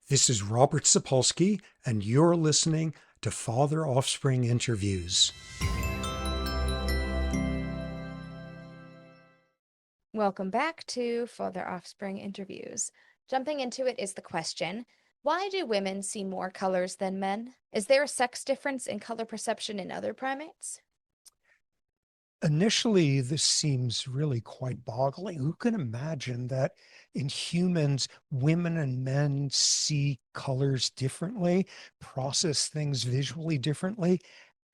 This is Robert Sapolsky, and you're listening to Father-Offspring Interviews. Welcome back to Father-Offspring Interviews. Jumping into it is the question, why do women see more colors than men? Is there a sex difference in color perception in other primates? Initially, this seems really quite boggling. Who can imagine that in humans, women and men see colors differently, process things visually differently?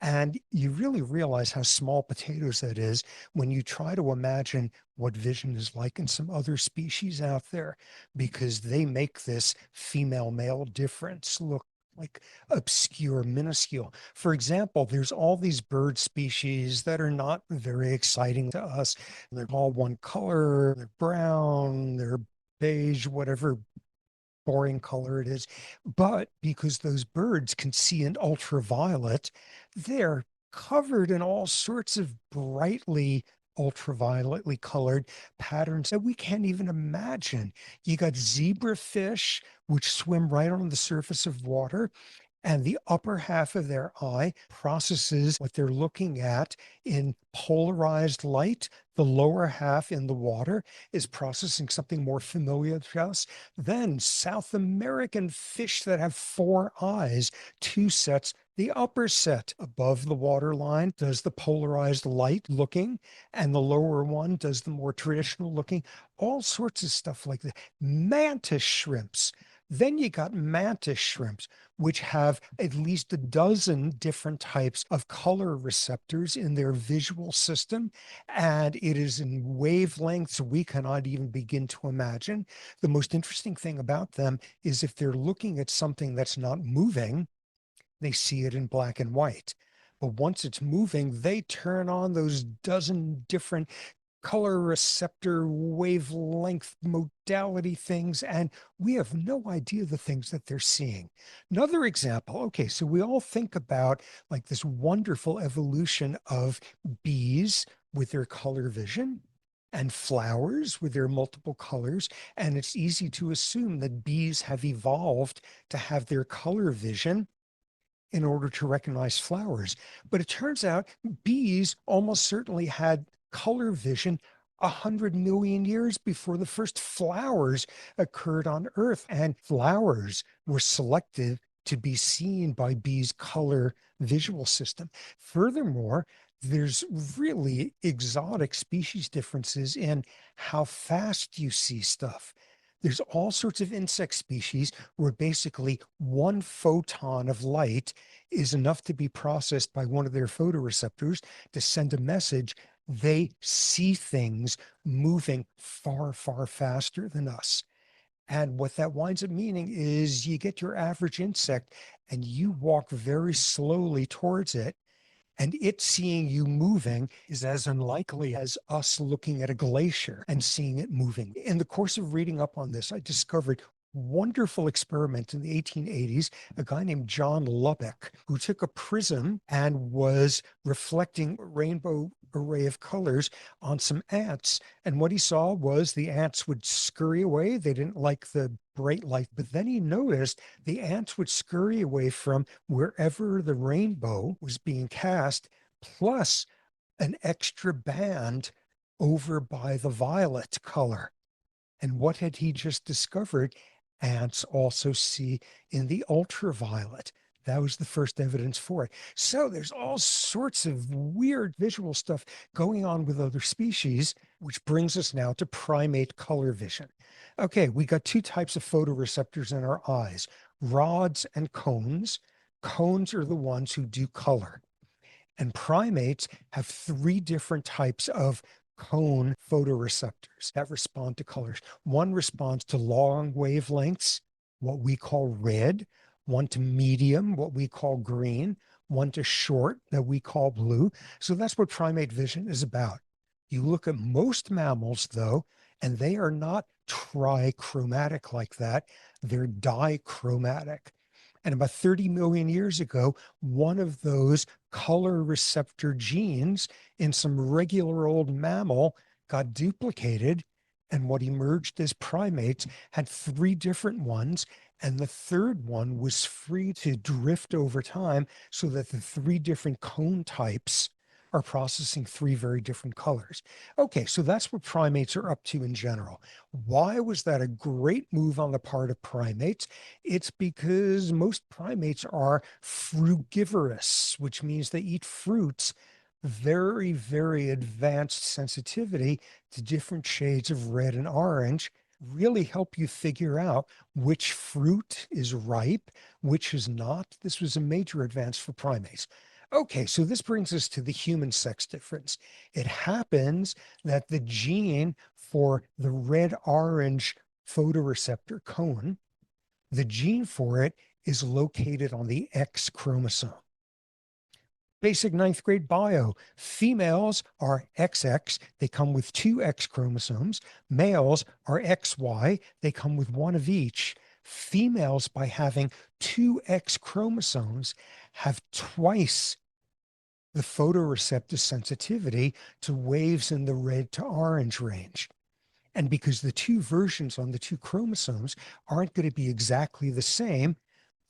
And you really realize how small potatoes that is when you try to imagine what vision is like in some other species out there, because they make this female male difference look like obscure, minuscule. For example, there's all these bird species that are not very exciting to us. They're all one color, they're brown, they're beige, whatever boring color it is. But because those birds can see in ultraviolet, they're covered in all sorts of brightly ultravioletly colored patterns that we can't even imagine. You got zebrafish, which swim right on the surface of water, and the upper half of their eye processes what they're looking at in polarized light. The lower half in the water is processing something more familiar to us. Then South American fish that have four eyes, two sets. The upper set above the waterline does the polarized light looking, and the lower one does the more traditional looking. All sorts of stuff like that. Mantis shrimps. Then you got mantis shrimps, which have at least a dozen different types of color receptors in their visual system. And it is in wavelengths we cannot even begin to imagine. The most interesting thing about them is if they're looking at something that's not moving, they see it in black and white. But once it's moving, they turn on those dozen different color receptor wavelength modality things, and we have no idea the things that they're seeing. Another example, okay, so we all think about like this wonderful evolution of bees with their color vision and flowers with their multiple colors, and it's easy to assume that bees have evolved to have their color vision in order to recognize flowers. But it turns out bees almost certainly had color vision 100 million years before the first flowers occurred on Earth. And flowers were selected to be seen by bees' color visual system. Furthermore, there's really exotic species differences in how fast you see stuff. There's all sorts of insect species where basically one photon of light is enough to be processed by one of their photoreceptors to send a message. They see things moving far, far faster than us. And what that winds up meaning is you get your average insect and you walk very slowly towards it, and it seeing you moving is as unlikely as us looking at a glacier and seeing it moving. In the course of reading up on this, I discovered wonderful experiment in the 1880s, a guy named John Lubbock, who took a prism and was reflecting a rainbow array of colors on some ants. And what he saw was the ants would scurry away. They didn't like the bright light, but then he noticed the ants would scurry away from wherever the rainbow was being cast, plus an extra band over by the violet color. And what had he just discovered? Ants also see in the ultraviolet. That was the first evidence for it. So there's all sorts of weird visual stuff going on with other species, which brings us now to primate color vision. Okay, we got two types of photoreceptors in our eyes, rods and cones. Cones are the ones who do color. And primates have three different types of cone photoreceptors that respond to colors. One responds to long wavelengths, what we call red, one to medium, what we call green, one to short, that we call blue. So that's what primate vision is about. You look at most mammals, though, and they are not trichromatic like that, they're dichromatic. And about 30 million years ago, one of those color receptor genes in some regular old mammal got duplicated, And what emerged as primates had three different ones. And the third one was free to drift over time so that the three different cone types are processing three very different colors. Okay, so that's what primates are up to in general. Why was that a great move on the part of primates? It's because most primates are frugivorous, which means they eat fruits, very, very advanced sensitivity to different shades of red and orange really help you figure out which fruit is ripe, which is not. This was a major advance for primates. Okay, so this brings us to the human sex difference. It happens that the gene for the red orange photoreceptor cone, the gene for it is located on the X chromosome. Basic ninth grade bio. Females are XX. They come with two X chromosomes. Males are XY. They come with one of each. Females, by having two X chromosomes, have twice the photoreceptor sensitivity to waves in the red to orange range. And because the two versions on the two chromosomes aren't going to be exactly the same,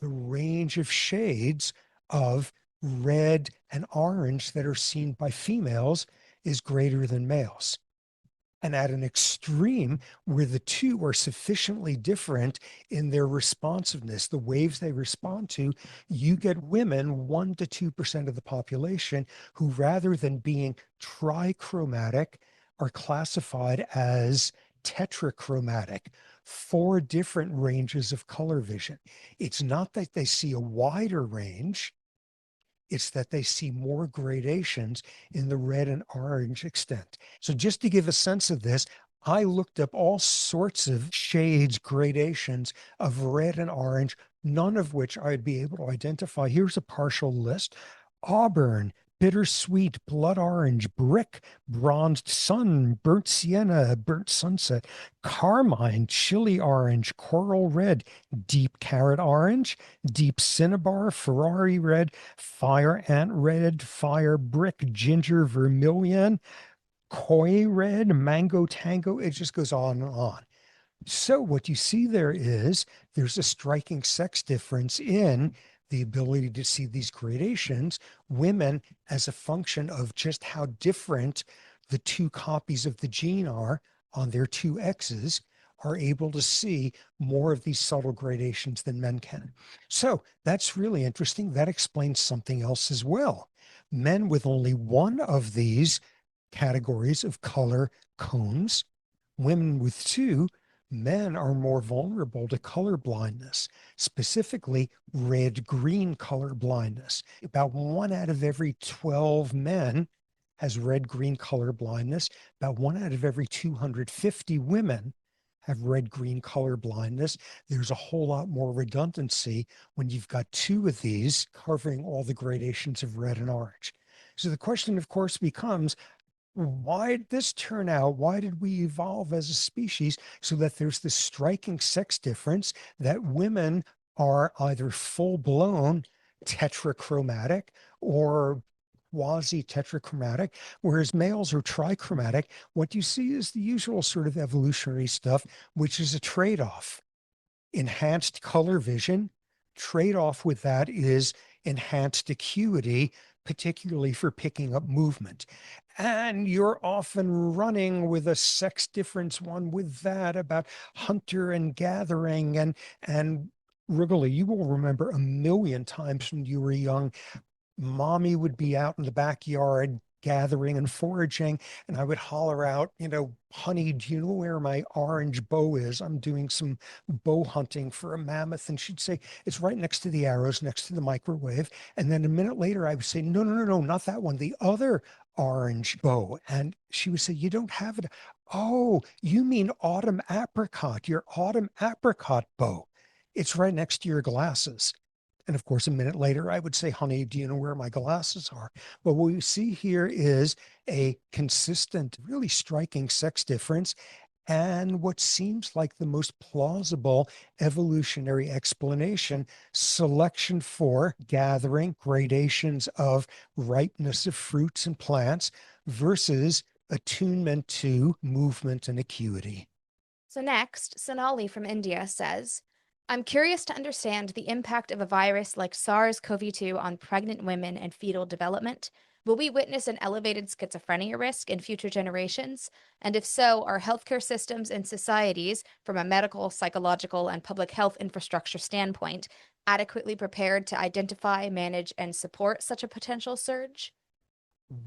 the range of shades of red and orange that are seen by females is greater than males. And at an extreme where the two are sufficiently different in their responsiveness, the waves they respond to, you get women, 1 to 2% of the population, who rather than being trichromatic are classified as tetrachromatic, four different ranges of color vision. It's not that they see a wider range, it's that they see more gradations in the red and orange extent. So just to give a sense of this, I looked up all sorts of shades, gradations of red and orange, none of which I'd be able to identify. Here's a partial list: auburn, bittersweet, blood orange, brick, bronzed sun, burnt sienna, burnt sunset, carmine, chili orange, coral red, deep carrot orange, deep cinnabar, Ferrari red, fire ant red, fire brick, ginger vermilion, koi red, mango tango. It just goes on and on. So what you see there is there's a striking sex difference in the ability to see these gradations. Women, as a function of just how different the two copies of the gene are on their two X's, are able to see more of these subtle gradations than men can. So that's really interesting. That explains something else as well. Men with only one of these categories of color cones, women with two, men are more vulnerable to color blindness, specifically red-green color blindness. About 1 out of every 12 men has red-green color blindness. About 1 out of every 250 women have red-green color blindness. There's a whole lot more redundancy when you've got two of these covering all the gradations of red and orange. So the question, of course, becomes, why did this turn out? Why did we evolve as a species so that there's this striking sex difference that women are either full-blown tetrachromatic or quasi-tetrachromatic, whereas males are trichromatic? What you see is the usual sort of evolutionary stuff, which is a trade-off. Enhanced color vision, trade-off with that is enhanced acuity, particularly for picking up movement. And you're often running with a sex difference one with that about hunter and gathering and Wrigley, you will remember a million times when you were young, mommy would be out in the backyard gathering and foraging, and I would holler out, honey, do you know where my orange bow is? I'm doing some bow hunting for a mammoth. And she'd say, it's right next to the arrows, next to the microwave. And then a minute later, I would say, no, no, no, no, not that one, the other orange bow. And she would say, you don't have it. Oh, you mean autumn apricot, your autumn apricot bow. It's right next to your glasses. And of course, a minute later, I would say, honey, do you know where my glasses are? Well, what we see here is a consistent, really striking sex difference and what seems like the most plausible evolutionary explanation: selection for gathering, gradations of ripeness of fruits and plants versus attunement to movement and acuity. So next, Sonali from India says, I'm curious to understand the impact of a virus like SARS-CoV-2 on pregnant women and fetal development. Will we witness an elevated schizophrenia risk in future generations? And if so, are healthcare systems and societies, from a medical, psychological, and public health infrastructure standpoint, adequately prepared to identify, manage, and support such a potential surge?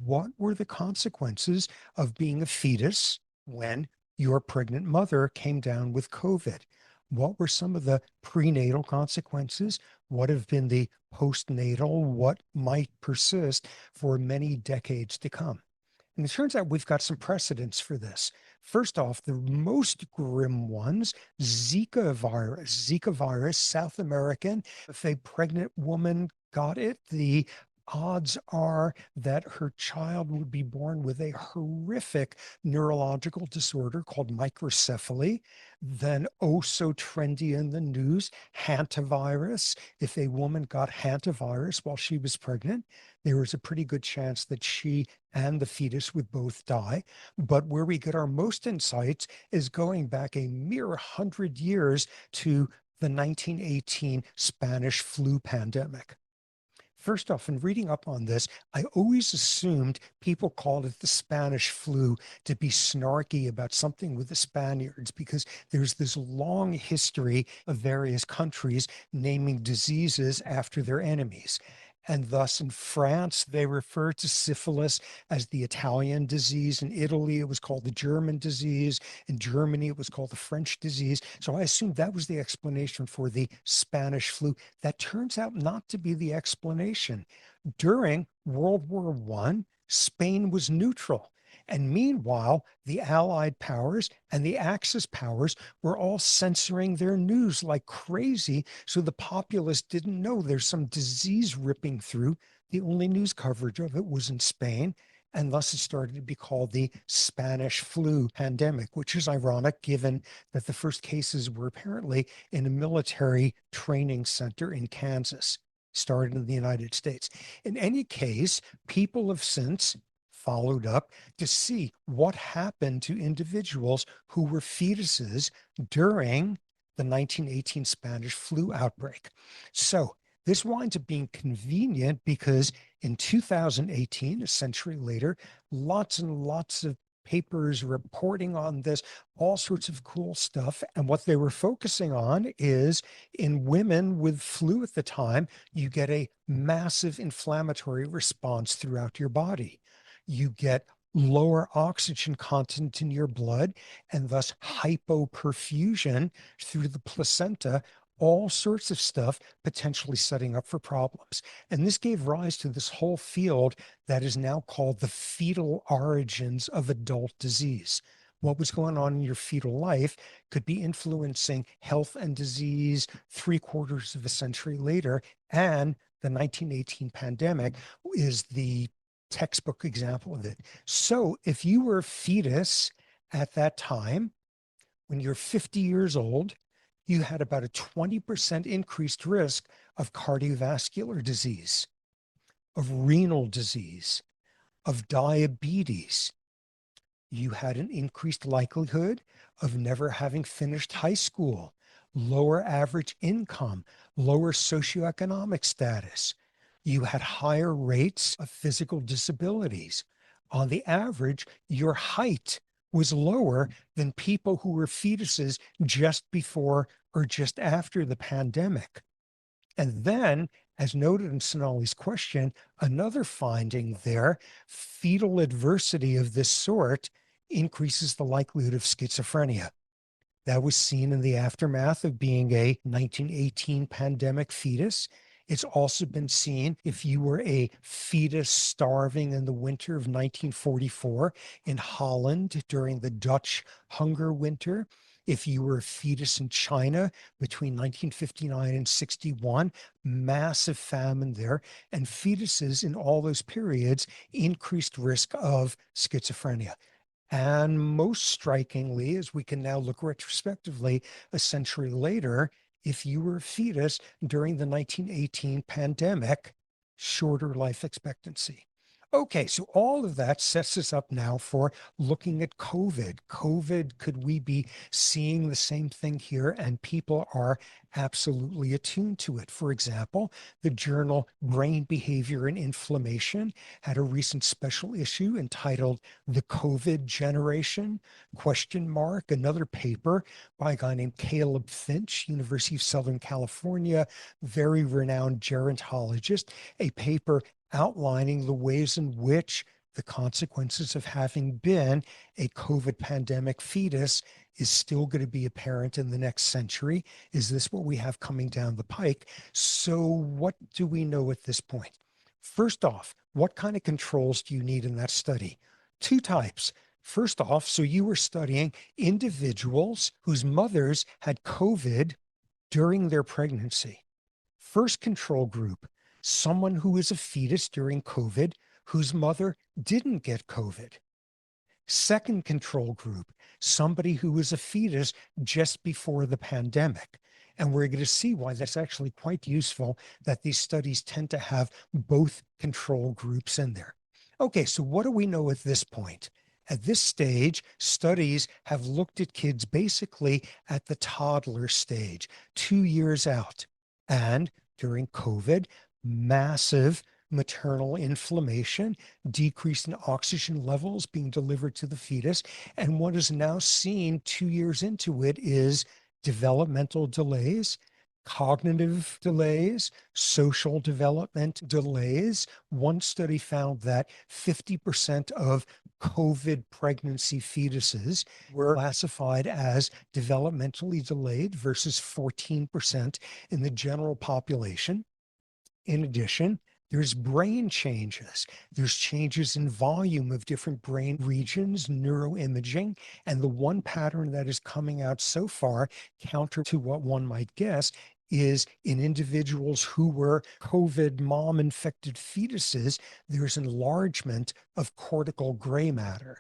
What were the consequences of being a fetus when your pregnant mother came down with COVID? What were some of the prenatal consequences? What have been the postnatal? What might persist for many decades to come? And it turns out we've got some precedents for this. First off, the most grim ones, Zika virus, South American. If a pregnant woman got it, the odds are that her child would be born with a horrific neurological disorder called microcephaly. Then, oh, so trendy in the news, hantavirus. If a woman got hantavirus while she was pregnant, there was a pretty good chance that she and the fetus would both die. But where we get our most insights is going back a mere 100 years to the 1918 Spanish flu pandemic. First off, in reading up on this, I always assumed people called it the Spanish flu to be snarky about something with the Spaniards because there's this long history of various countries naming diseases after their enemies. And thus, in France, they refer to syphilis as the Italian disease. In Italy, it was called the German disease. In Germany, it was called the French disease. So I assumed that was the explanation for the Spanish flu. That turns out not to be the explanation. During World War I, Spain was neutral. And meanwhile, the Allied powers and the Axis powers were all censoring their news like crazy. So the populace didn't know there's some disease ripping through. The only news coverage of it was in Spain. And thus it started to be called the Spanish flu pandemic, which is ironic given that the first cases were apparently in a military training center in Kansas, started in the United States. In any case, people have since followed up to see what happened to individuals who were fetuses during the 1918 Spanish flu outbreak. So this winds up being convenient because in 2018, a century later, lots and lots of papers reporting on this, all sorts of cool stuff. And what they were focusing on is in women with flu at the time, you get a massive inflammatory response throughout your body. You get lower oxygen content in your blood and thus hypoperfusion through the placenta, all sorts of stuff potentially setting up for problems. And this gave rise to this whole field that is now called the fetal origins of adult disease. What was going on in your fetal life could be influencing health and disease 3/4 of a century later. And the 1918 pandemic is the textbook example of it. So if you were a fetus at that time, when you're 50 years old, you had about a 20% increased risk of cardiovascular disease, of renal disease, of diabetes. You had an increased likelihood of never having finished high school, lower average income, lower socioeconomic status. You had higher rates of physical disabilities. On the average, your height was lower than people who were fetuses just before or just after the pandemic. And then, as noted in Sonali's question, another finding there, fetal adversity of this sort increases the likelihood of schizophrenia. That was seen in the aftermath of being a 1918 pandemic fetus. It's also been seen if you were a fetus starving in the winter of 1944 in Holland during the Dutch hunger winter. If you were a fetus in China between 1959 and 61, massive famine there. And fetuses in all those periods increased risk of schizophrenia. And most strikingly, as we can now look retrospectively, a century later, if you were a fetus during the 1918 pandemic, shorter life expectancy. Okay, so all of that sets us up now for looking at COVID. COVID, could we be seeing the same thing here? And people are absolutely attuned to it. For example, the journal Brain Behavior and Inflammation had a recent special issue entitled The COVID Generation, question mark, another paper by a guy named Caleb Finch, University of Southern California, very renowned gerontologist, a paper outlining the ways in which the consequences of having been a COVID pandemic fetus is still going to be apparent in the next century. Is this what we have coming down the pike? So, what do we know at this point? First off, what kind of controls do you need in that study? Two types. First off, so you were studying individuals whose mothers had COVID during their pregnancy. First control group, someone who was a fetus during COVID whose mother didn't get COVID. Second control group, somebody who was a fetus just before the pandemic. And we're going to see why that's actually quite useful that these studies tend to have both control groups in there. Okay, so what do we know at this point? At this stage, studies have looked at kids basically at the toddler stage, 2 years out. And during COVID, massive maternal inflammation, decrease in oxygen levels being delivered to the fetus. And what is now seen 2 years into it is developmental delays, cognitive delays, social development delays. One study found that 50% of COVID pregnancy fetuses were classified as developmentally delayed versus 14% in the general population. In addition, there's brain changes. There's changes in volume of different brain regions, neuroimaging. And the one pattern that is coming out so far, counter to what one might guess, is in individuals who were COVID mom infected fetuses, there's enlargement of cortical gray matter.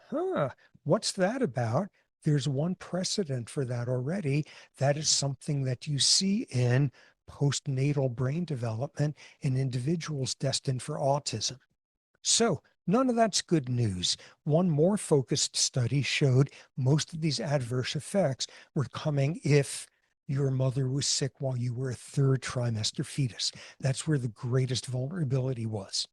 Huh, what's that about? There's one precedent for that already. That is something that you see in postnatal brain development in individuals destined for autism. So, none of that's good news. One more focused study showed most of these adverse effects were coming if your mother was sick while you were a third trimester fetus. That's where the greatest vulnerability was.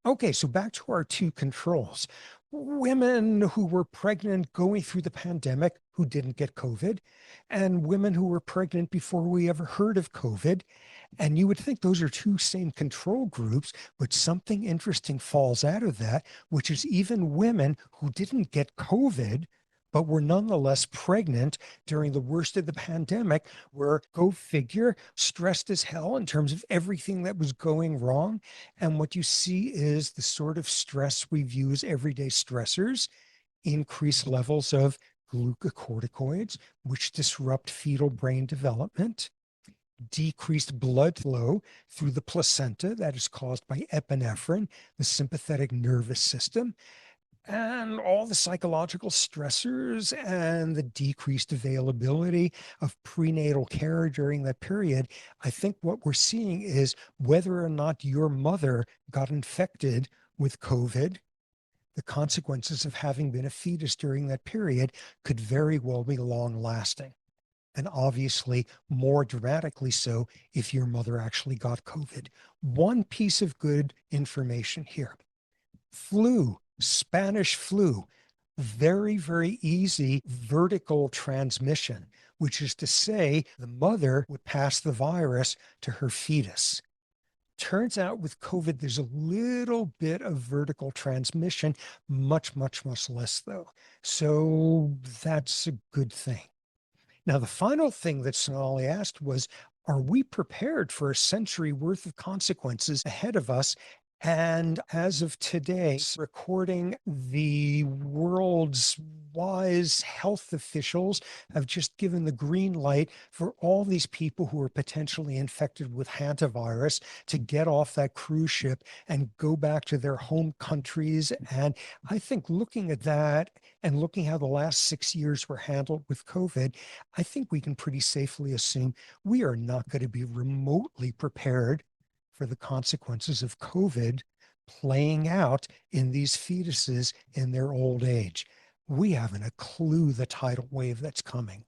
Okay, so back to our two controls. Women who were pregnant going through the pandemic who didn't get COVID, and women who were pregnant before we ever heard of COVID. And you would think those are two same control groups, but something interesting falls out of that, which is even women who didn't get COVID, but were nonetheless pregnant during the worst of the pandemic, were, go figure, stressed as hell in terms of everything that was going wrong. And what you see is the sort of stress we view as everyday stressors, increased levels of glucocorticoids, which disrupt fetal brain development, decreased blood flow through the placenta that is caused by epinephrine, the sympathetic nervous system, and all the psychological stressors and the decreased availability of prenatal care during that period. I think what we're seeing is whether or not your mother got infected with COVID, the consequences of having been a fetus during that period could very well be long lasting. And obviously, more dramatically so if your mother actually got COVID. One piece of good information here: flu, Spanish flu, very, very easy vertical transmission, which is to say the mother would pass the virus to her fetus. Turns out with COVID, there's a little bit of vertical transmission, much, much, much less though. So that's a good thing. Now, the final thing that Sonali asked was, are we prepared for a century worth of consequences ahead of us? And as of today, recording, the world's wise health officials have just given the green light for all these people who are potentially infected with hantavirus to get off that cruise ship and go back to their home countries. And I think looking at that and looking how the last 6 years were handled with COVID, I think we can pretty safely assume we are not going to be remotely prepared for the consequences of COVID playing out in these fetuses in their old age. We haven't a clue the tidal wave that's coming.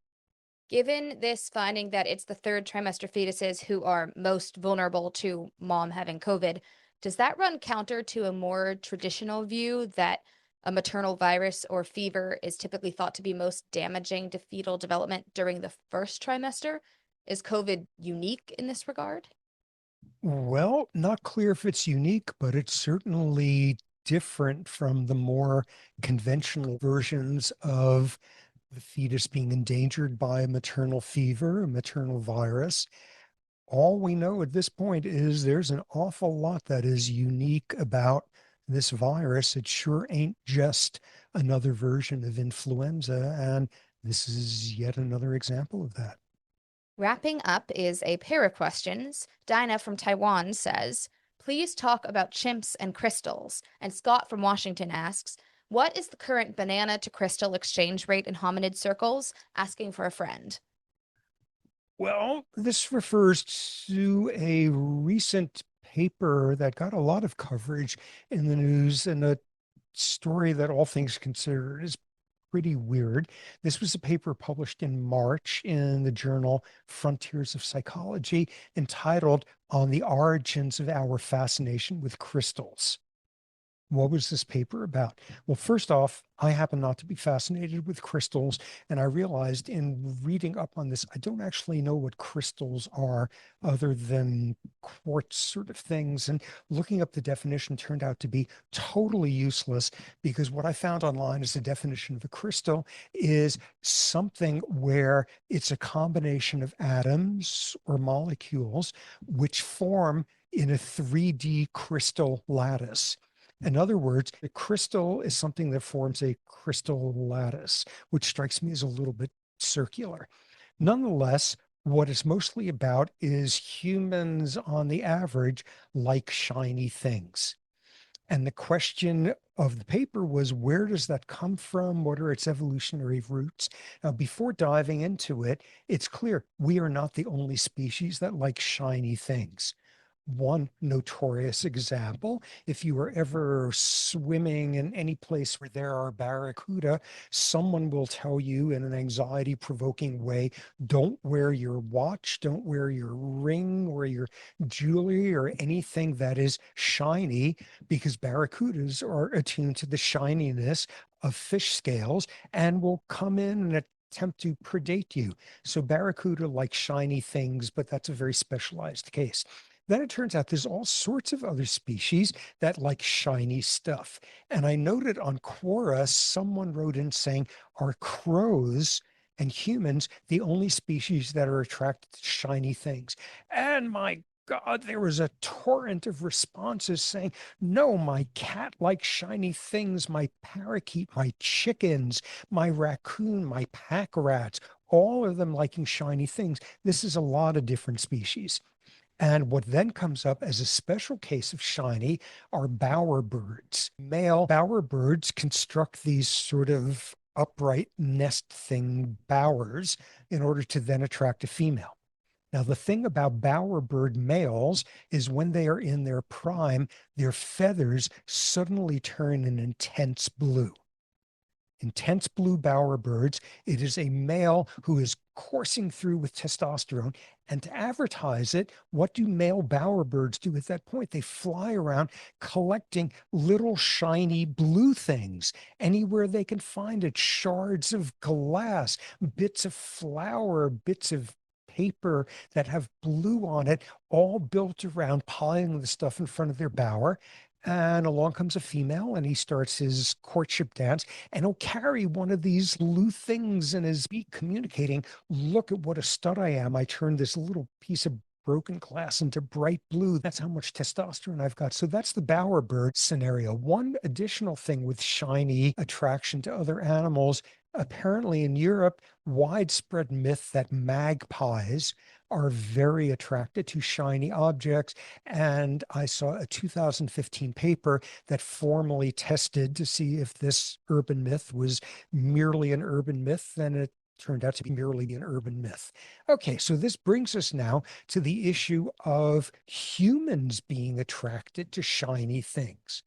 Given this finding that it's the third trimester fetuses who are most vulnerable to mom having COVID, does that run counter to a more traditional view that a maternal virus or fever is typically thought to be most damaging to fetal development during the first trimester? Is COVID unique in this regard? Well, not clear if it's unique, but it's certainly different from the more conventional versions of the fetus being endangered by a maternal fever, a maternal virus. All we know at this point is there's an awful lot that is unique about this virus. It sure ain't just another version of influenza, and this is yet another example of that. Wrapping up is a pair of questions. Dinah from Taiwan says, please talk about chimps and crystals. And Scott from Washington asks, what is the current banana to crystal exchange rate in hominid circles? Asking for a friend. Well, this refers to a recent paper that got a lot of coverage in the news and a story that, all things considered, is pretty weird. This was a paper published in March in the journal Frontiers of Psychology, entitled On the Origins of Our Fascination with Crystals. What was this paper about? Well, first off, I happen not to be fascinated with crystals. And I realized in reading up on this, I don't actually know what crystals are other than quartz sort of things. And looking up the definition turned out to be totally useless, because what I found online is the definition of a crystal is something where it's a combination of atoms or molecules which form in a 3D crystal lattice. In other words, a crystal is something that forms a crystal lattice, which strikes me as a little bit circular. Nonetheless, what it's mostly about is humans on the average like shiny things. And the question of the paper was, where does that come from? What are its evolutionary roots? Now, before diving into it, it's clear we are not the only species that like shiny things. One notorious example, if you were ever swimming in any place where there are barracuda, someone will tell you in an anxiety provoking way, don't wear your watch, don't wear your ring or your jewelry or anything that is shiny, because barracudas are attuned to the shininess of fish scales and will come in and attempt to predate you. So barracuda like shiny things, but that's a very specialized case. Then it turns out there's all sorts of other species that like shiny stuff. And I noted on Quora, someone wrote in saying, are crows and humans the only species that are attracted to shiny things? And my God, there was a torrent of responses saying, no, my cat likes shiny things, my parakeet, my chickens, my raccoon, my pack rats, all of them liking shiny things. This is a lot of different species. And what then comes up as a special case of shiny are bowerbirds. Male bowerbirds construct these sort of upright nest thing bowers in order to then attract a female. Now, the thing about bowerbird males is when they are in their prime, their feathers suddenly turn an intense blue. Intense blue bowerbirds. It is a male who is coursing through with testosterone. And to advertise it, what do male bowerbirds do at that point? They fly around collecting little shiny blue things anywhere they can find it, shards of glass, bits of flour, bits of paper that have blue on it, all built around piling the stuff in front of their bower. And along comes a female, and he starts his courtship dance, and he'll carry one of these blue things in his beak, communicating, look at what a stud I am. I turned this little piece of broken glass into bright blue. That's how much testosterone I've got. So that's the bowerbird scenario. One additional thing with shiny attraction to other animals, apparently in Europe, widespread myth that magpies are very attracted to shiny objects. And I saw a 2015 paper that formally tested to see if this urban myth was merely an urban myth. And it turned out to be merely an urban myth. Okay, so this brings us now to the issue of humans being attracted to shiny things.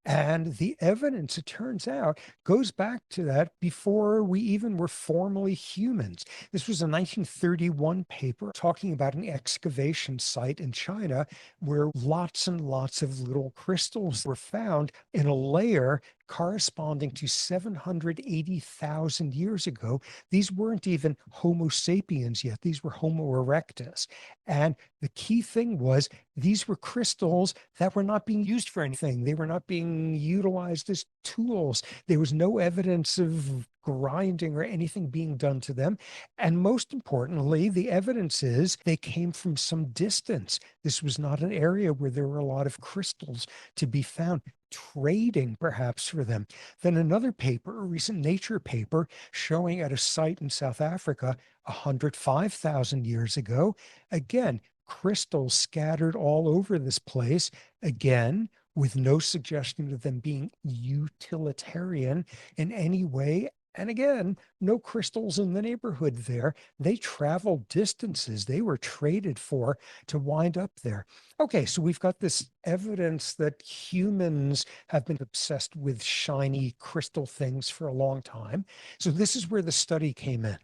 And the evidence, it turns out, goes back to that before we even were formally humans. This was a 1931 paper talking about an excavation site in China where lots and lots of little crystals were found in a layer corresponding to 780,000 years ago. These weren't even Homo sapiens yet, these were Homo erectus. And the key thing was these were crystals that were not being used for anything. They were not being utilized as tools. There was no evidence of grinding or anything being done to them. And most importantly, the evidence is they came from some distance. This was not an area where there were a lot of crystals to be found. Trading perhaps for them. Then another paper, a recent Nature paper, showing at a site in South Africa 105,000 years ago, again, crystals scattered all over this place, again, with no suggestion of them being utilitarian in any way. And again, no crystals in the neighborhood there. They traveled distances. They were traded for to wind up there. Okay, so we've got this evidence that humans have been obsessed with shiny crystal things for a long time. So this is where the study came in.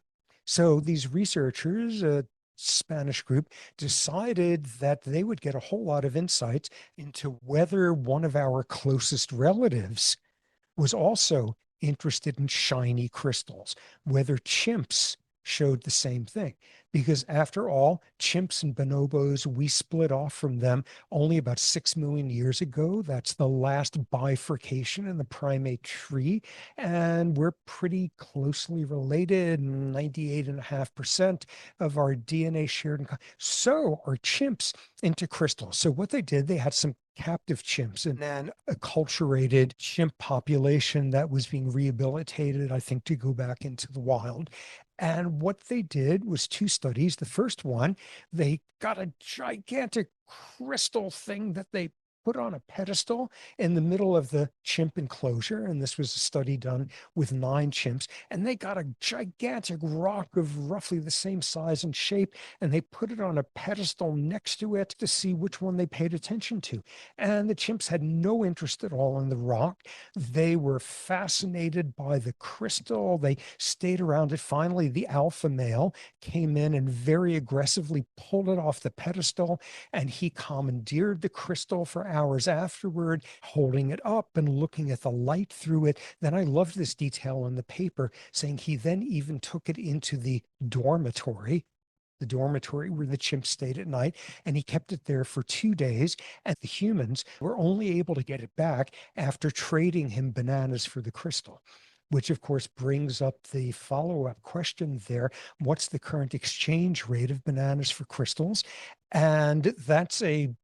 So these researchers, a Spanish group, decided that they would get a whole lot of insights into whether one of our closest relatives was also interested in shiny crystals, whether chimps showed the same thing. Because after all, chimps and bonobos, we split off from them only about 6 million years ago. That's the last bifurcation in the primate tree. And we're pretty closely related, 98.5% of our DNA shared. So are chimps into crystals. So what they did, they had some captive chimps and then acculturated chimp population that was being rehabilitated, I think, to go back into the wild. And what they did was two studies. The first one, they got a gigantic crystal thing that they put on a pedestal in the middle of the chimp enclosure. And this was a study done with 9 chimps. And they got a gigantic rock of roughly the same size and shape, and they put it on a pedestal next to it to see which one they paid attention to. And the chimps had no interest at all in the rock. They were fascinated by the crystal. They stayed around it. Finally, the alpha male came in and very aggressively pulled it off the pedestal, and he commandeered the crystal for hours afterward, holding it up and looking at the light through it. Then I loved this detail in the paper, saying he then even took it into the dormitory where the chimps stayed at night, and he kept it there for 2 days. And the humans were only able to get it back after trading him bananas for the crystal. Which, of course, brings up the follow up question there. What's the current exchange rate of bananas for crystals? And that's a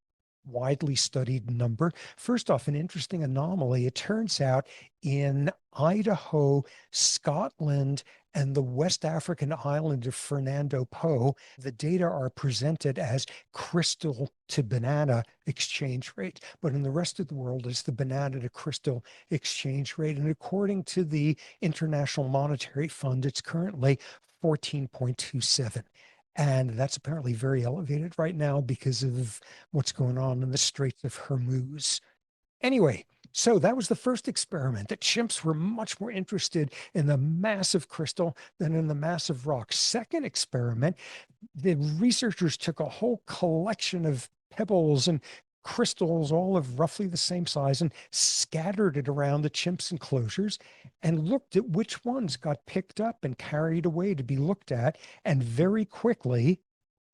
widely studied number. First off, an interesting anomaly. It turns out in Idaho, Scotland, and the West African island of Fernando Po, the data are presented as crystal to banana exchange rate. But in the rest of the world, it's the banana to crystal exchange rate. And according to the International Monetary Fund, it's currently 14.27. And that's apparently very elevated right now because of what's going on in the Straits of Hormuz. Anyway, so that was the first experiment, that chimps were much more interested in the massive crystal than in the massive rock. Second experiment, the researchers took a whole collection of pebbles and crystals, all of roughly the same size, and scattered it around the chimps' enclosures and looked at which ones got picked up and carried away to be looked at. And very quickly,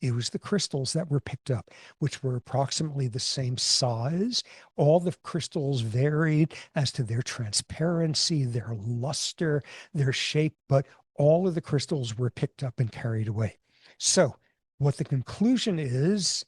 it was the crystals that were picked up, which were approximately the same size. All the crystals varied as to their transparency, their luster, their shape, but all of the crystals were picked up and carried away. So, what the conclusion is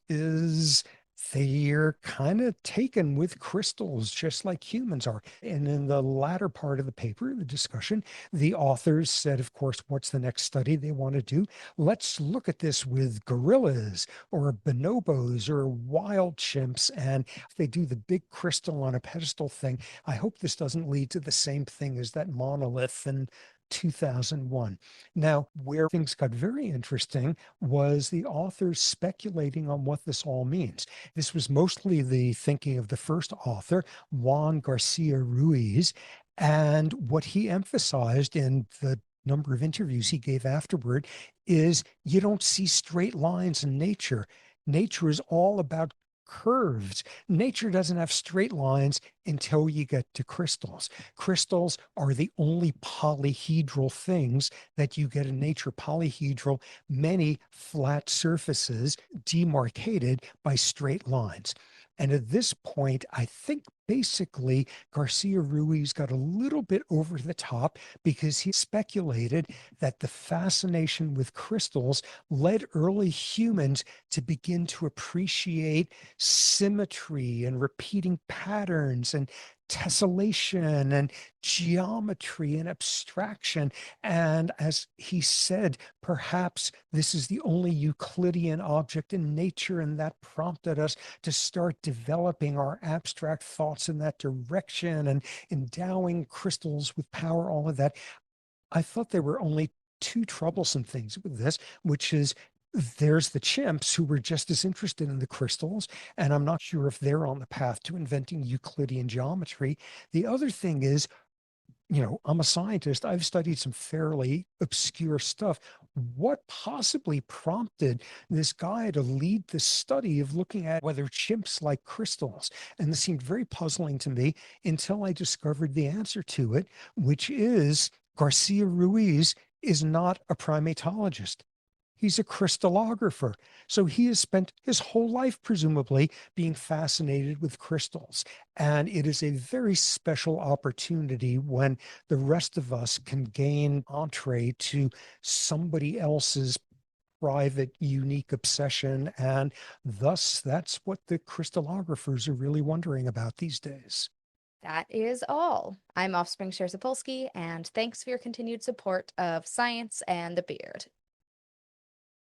they're kind of taken with crystals, just like humans are. And in the latter part of the paper, the discussion, the authors said, of course, what's the next study they want to do? Let's look at this with gorillas or bonobos or wild chimps. And if they do the big crystal on a pedestal thing, I hope this doesn't lead to the same thing as that monolith. And 2001. Now, where things got very interesting was the authors speculating on what this all means. This was mostly the thinking of the first author, Juan Garcia Ruiz, and what he emphasized in the number of interviews he gave afterward is you don't see straight lines in nature. Nature is all about curves. Nature doesn't have straight lines until you get to crystals. Crystals are the only polyhedral things that you get in nature. Polyhedral, many flat surfaces demarcated by straight lines. And at this point, I think basically Garcia Ruiz got a little bit over the top because he speculated that the fascination with crystals led early humans to begin to appreciate symmetry and repeating patterns and tessellation and geometry and abstraction. And as he said, perhaps this is the only Euclidean object in nature, and that prompted us to start developing our abstract thoughts in that direction and endowing crystals with power, all of that. I thought there were only two troublesome things with this, which is there's the chimps who were just as interested in the crystals, and I'm not sure if they're on the path to inventing Euclidean geometry. The other thing is, I'm a scientist. I've studied some fairly obscure stuff. What possibly prompted this guy to lead this study of looking at whether chimps like crystals? And this seemed very puzzling to me until I discovered the answer to it, which is Garcia Ruiz is not a primatologist. He's a crystallographer. So he has spent his whole life, presumably, being fascinated with crystals. And it is a very special opportunity when the rest of us can gain entree to somebody else's private, unique obsession. And thus, that's what the crystallographers are really wondering about these days. That is all. I'm Offspring Sapolsky, and thanks for your continued support of science and the beard.